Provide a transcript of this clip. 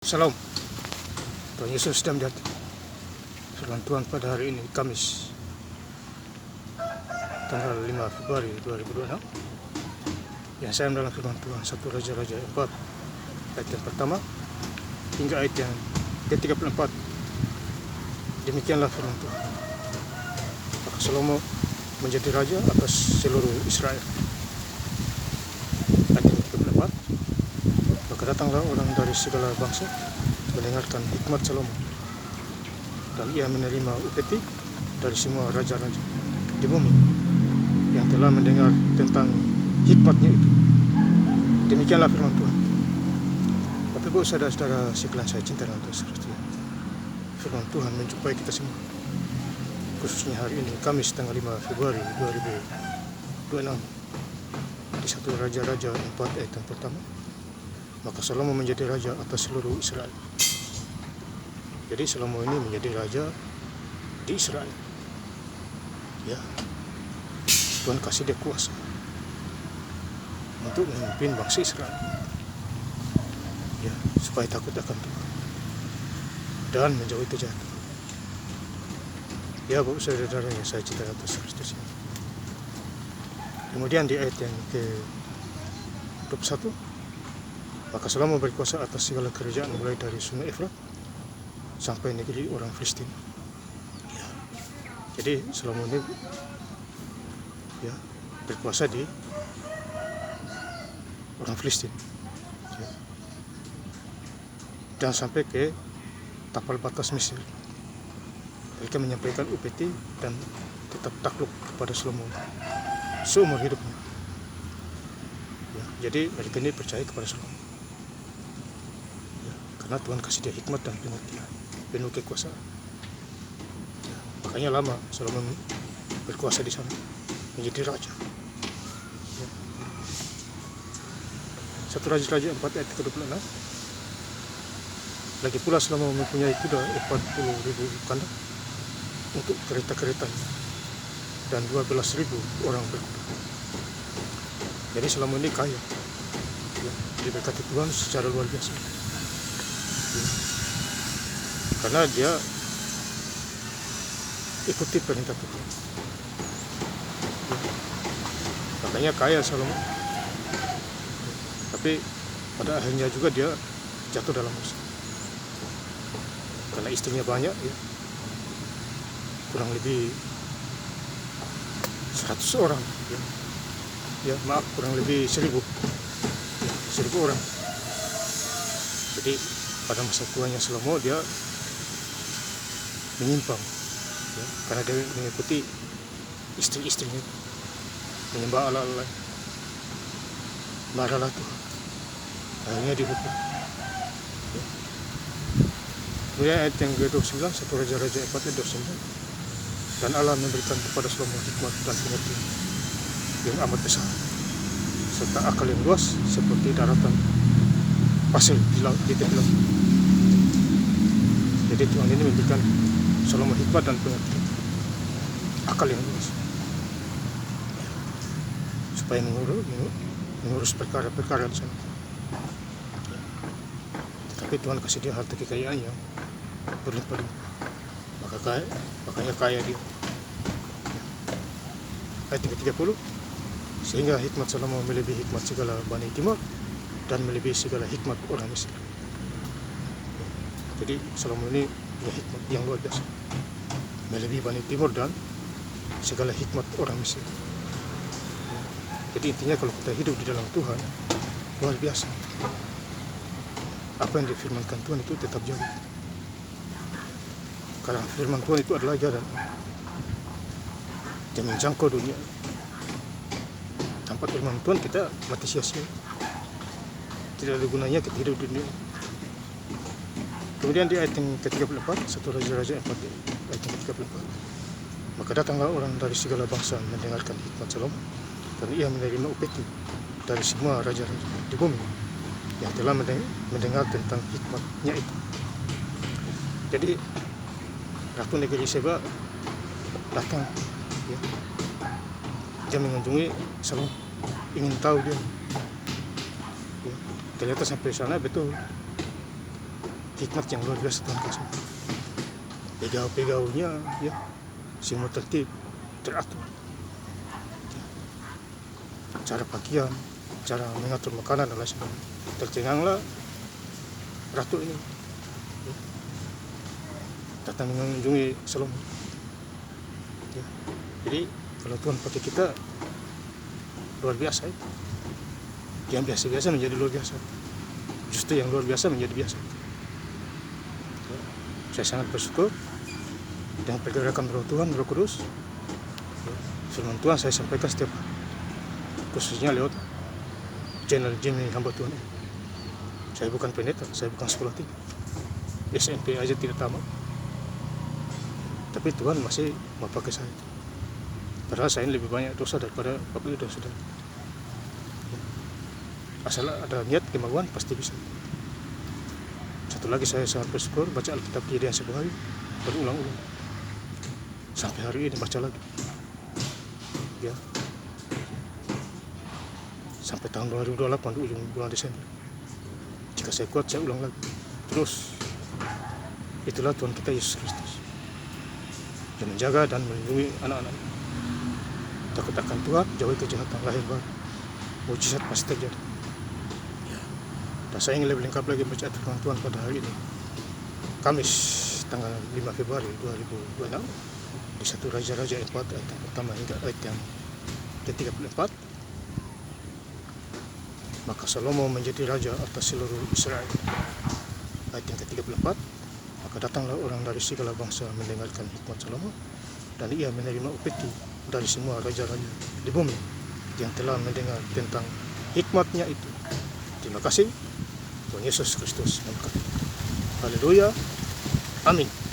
Salam. Tuhan Yesus sedang datang. Firman Tuhan pada hari ini, Kamis, tanggal 5 Februari 2026. Yang saya dalam firman Tuhan 1 Raja-Raja 4, ayat yang pertama hingga ayat yang ke-34. Demikianlah firman Tuhan. Maka Salomo menjadi raja atas seluruh Israel. Ayat yang ke-34. Maka datanglah orang dari segala bangsa mendengarkan hikmat Salomo, dan ia menerima upeti dari semua raja-raja di bumi yang telah mendengar tentang hikmatnya itu. Demikianlah firman Tuhan. Bapak Ibu saudara-saudara sekalian saya cinta dan seterusnya, firman Tuhan menjumpai kita semua, khususnya hari ini Kamis tanggal 5 Februari 2026 di 1 Raja-Raja 4 ayat yang pertama. Maka Salomo menjadi raja atas seluruh Israel. Jadi Salomo ini menjadi raja di Israel. Ya, Tuhan kasih dia kuasa untuk memimpin bangsa Israel. Ya, supaya takut akan Tuhan dan menjauhi kejahatan. Ya, Bapak saudara yang saya cintai atas Kristus ini. Kemudian di ayat yang ke-21, maka Salomo berkuasa atas segala kerajaan mulai dari sungai Efrat sampai negeri orang Filistin. Ya. Jadi Salomo ini ya, berkuasa di orang Filistin. Ya. Dan sampai ke tapal batas Mesir. Mereka menyampaikan upeti dan tetap takluk kepada Salomo seumur hidupnya. Ya. Jadi mereka ini percaya kepada Salomo. Karena Tuhan kasih dia hikmat dan pengertian, penuh kekuasaan. Ya, makanya lama Salomo berkuasa di sana, menjadi raja. Ya. 1 Raja-Raja 4 ayat ke-26. Lagi pula Salomo mempunyai kuda 40.000 kanda untuk kereta-keretanya dan 12.000 orang berkuda. Jadi Salomo ini kaya, ya, diberkati Tuhan secara luar biasa. Karena dia ikuti perintah Tuhan. Makanya kaya Salomo. Tapi pada akhirnya juga dia jatuh dalam dosa. Karena istrinya banyak, ya. Kurang lebih 100 orang. Ya, maaf, kurang lebih 1.000. Ya, 1.000 orang. Jadi pada masa tuanya Salomo dia menyimpang, ya, karena dia mengikuti istri-istrinya, menyembah Allah-Allah. Marahlah Tuhan, akhirnya dihukum. Ya. Kemudian ayat yang ke-29, 1 Raja-Raja 4 ayat 29. Dan Allah memberikan kepada Salomo hikmat dan pengertian yang amat besar, serta akal yang luas seperti daratan pasir di laut, di tepi laut. Jadi Tuhan ini memberikan Salomo hikmat dan pengertian, akal yang luas, supaya mengurus perkara-perkara di sana. Tetapi Tuhan kasih dia harta kekayaan yang berlimpah-limpah, makanya kaya dia. Ayat ke-30, sehingga hikmat Salomo melebihi hikmat segala Bani Timur dan melebihi segala hikmat orang Mesir. Jadi Salomo ini punya hikmat yang luar biasa, melebihi Bani Timur dan segala hikmat orang Mesir. Jadi intinya kalau kita hidup di dalam Tuhan, luar biasa. Apa yang difirmankan Tuhan itu tetap jadi. Karena firman Tuhan itu adalah jalan yang menjangkau dunia. Tanpa firman Tuhan kita mati sia-sia. Tidak ada gunanya kita hidup di dunia. Kemudian di ayat yang ke-34, 1 Raja-Raja 4 ayat yang ke-34. Maka datanglah orang dari segala bangsa mendengarkan hikmat Salomo, dan ia menerima upeti dari semua raja-raja di bumi yang telah mendengar tentang hikmatnya itu. Jadi Ratu Negeri Seba datang, ya. Dia mengunjungi Salomo, ingin tahu dia. Ya. Ternyata sampai sana betul hikmat yang luar biasa Tuhan kasih. Pegau-pegaunya ya semua tertib, teratur. Cara pakaian, cara mengatur makanan dan lain sebagainya. Tercenganglah ratu ini datang mengunjungi Salomo. Ya. Jadi kalau Tuhan pakai kita luar biasa ya. Yang biasa-biasa menjadi luar biasa. Justru yang luar biasa menjadi biasa. Ya. Saya sangat bersyukur dengan pergerakan Roh Tuhan, Roh Kudus. Ya. Firman Tuhan saya sampaikan setiap hari, khususnya lewat channel Jimmy hamba Tuhan. Saya bukan pendeta, saya bukan sekolah tinggi, SMP aja tidak tamat, tapi Tuhan masih mau pakai saya. Padahal saya ini lebih banyak dosa daripada bapak ibu dan saudara. Asal ada niat, kemauan, pasti bisa. Satu lagi, saya sangat bersyukur baca Alkitab Kejadian 10 hari berulang-ulang sampai hari ini baca lagi. Ya, sampai tahun 2028 di ujung bulan Desember. Jika saya kuat, saya ulang lagi. Terus, itulah Tuhan kita Yesus Kristus yang menjaga dan melindungi anak-anak. Takut akan Tuhan, jauhi kejahatan, lahir baru. Mujizat pasti terjadi. Dan saya ingin lebih lengkap lagi baca firman Tuhan pada hari ini, Kamis, tanggal 5 Februari 2026, di 1 Raja-Raja 4 ayat yang pertama hingga ayat yang ke-34. Maka Salomo menjadi raja atas seluruh Israel. Ayat yang ke-34. Maka datanglah orang dari segala bangsa mendengarkan hikmat Salomo, dan ia menerima upeti dari semua raja-raja di bumi yang telah mendengar tentang hikmatnya itu. Terima kasih. Tuhan Yesus Kristus memberkati. Haleluya. Amin.